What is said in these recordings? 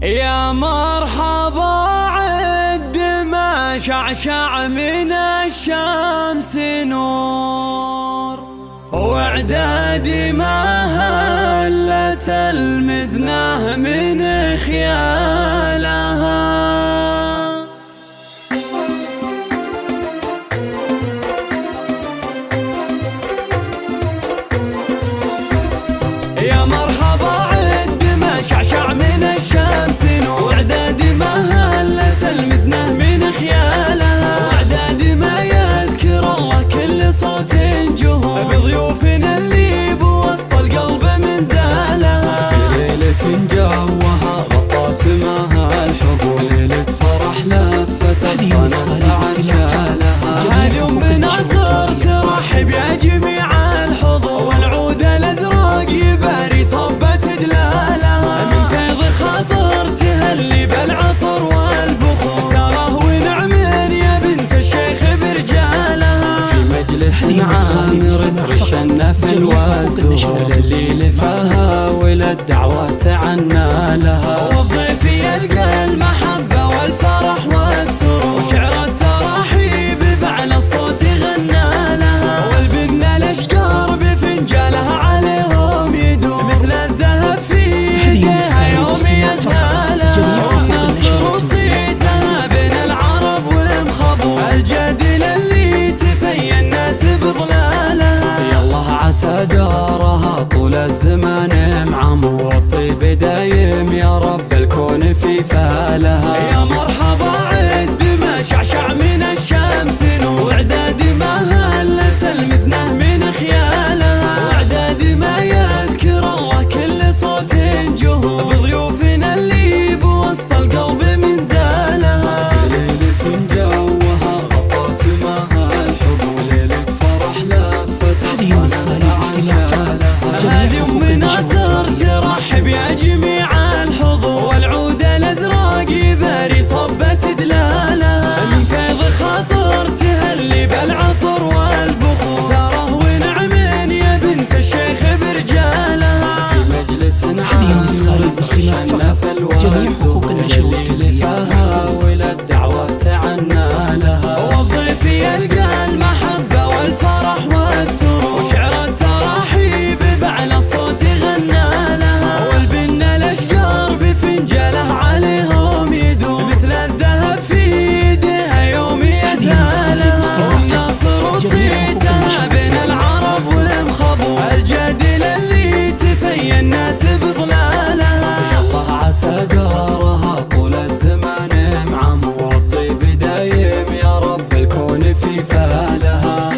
يا مرحبا عد ما شعشع من الشمس نور، واعدادي ما هلت المزنه من خيالها. يا مرحبا عد ما شعشع من الشمس نور، واعدادي ما هلت المزنه من خيالها. واعدادي ما يذكر الله كل صوت جهور، بضيوفنا اللي بوسط القلب من زالها. في ليلة جوها غطى سماها الحب، ليلة فرح لفت أغصان عشالها. هذه أم ناصر ترحب يا جميع الحضور، والعود الأزرق يباري صبة دلالها. من فيض خاطر تهلي بالعطر والبخور، ساره ونعم يا بنت الشيخ برجالها. في مجلس عامر ترش النفل والزهور، اللي لفاها وللدعوة عنا لها. والضيف يلقى المحبة والفرح والسرور، وشعر التراحيب بأعلى الصوت غنى لها. والبن الأشجار بفنجالها عليهم يدور، مثل الذهب في يديها يوم يزهالها. والنصر وصيتها بين العرب ومخبور، الجدل اللي تفيا الناس بظلالها. يالله عسى دارها طول الزمان معمور، والطيب دايم يا رب الكون في فالها. يا مرحبا عد ما شعشع من الشمس نور، واعدادي ما هلت المزنه من خيالها. واعدادي ما يذكر الله كل صوت جهور، بضيوفنا اللي بوسط القلب من زالها. ليلة جوها غطى سماها الحب، ليلة فرح لفت أغصان عشالها. هذه أم ناصر ترحب يا جميع الحضور، والعود الأزرق يباري صبة دلالها. من فيض خاطر تهلي بالعطر والبخور، ساره ونعم يا بنت الشيخ برجالها. في مجلس عامر ترش النفل والزهور، اللي لفاها وللدعوة عنا لها. والضيف يلقى المحبة والفرح والسرور، وشعر التراحيب بأعلى الصوت غنى لها. والبن الأشجار بفنجاله عليهم يدور، مثل الذهب في يديها يوم يزهالها. والناصر وصيتها بين العرب ومخبور، الجدل اللي تفيا الناس بظلالها. يالله عسى دارها طول الزمان معمور، والطيب دايم يا رب الكون في فالها.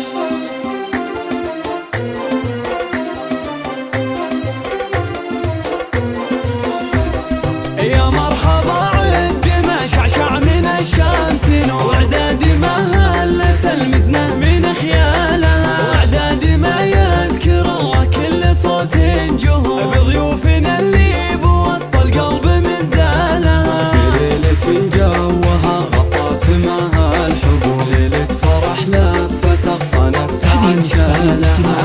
يا مرحبا عد ما شعشع من الشمس نور، واعدادي ما هلت المزنه من خيالها. واعدادي ما يذكر الله كل صوت جهور، بضيوفنا اللي بوسط القلب من زالها. في ليلة جوها غطى سماها الحب، ليلة فرح لفت أغصان عشالها.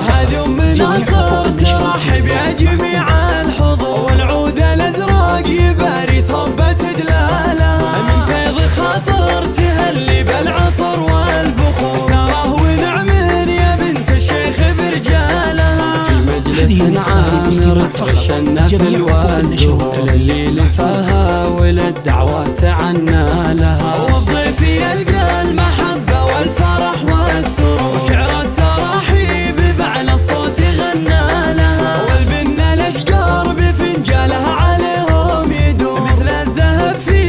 هذه أم ناصر ترحب يا جميع الحضور، والعود الأزرق يباري صبة دلالها. من فيض خاطر تهلي بالعطر والبخور، ساره ونعم يا بنت الشيخ برجالها. في مجلس عامر ترش النفل والزهور، اللي لفاها وللدعوة عنا لها. والضيف يلقى المحبة والفرح والسرور، وشعر التراحيب بأعلى الصوت غنى لها. والبن الأشجار بفنجالها عليهم يدور، مثل الذهب في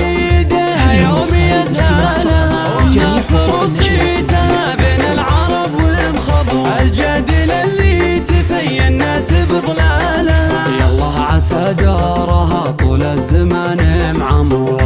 يديها يوم يزهالها. والنصر وصيتها بين العرب ومخبور، الجدل اللي تفيا الناس بظلالها. يالله عسى دارها طول الزمان معمور،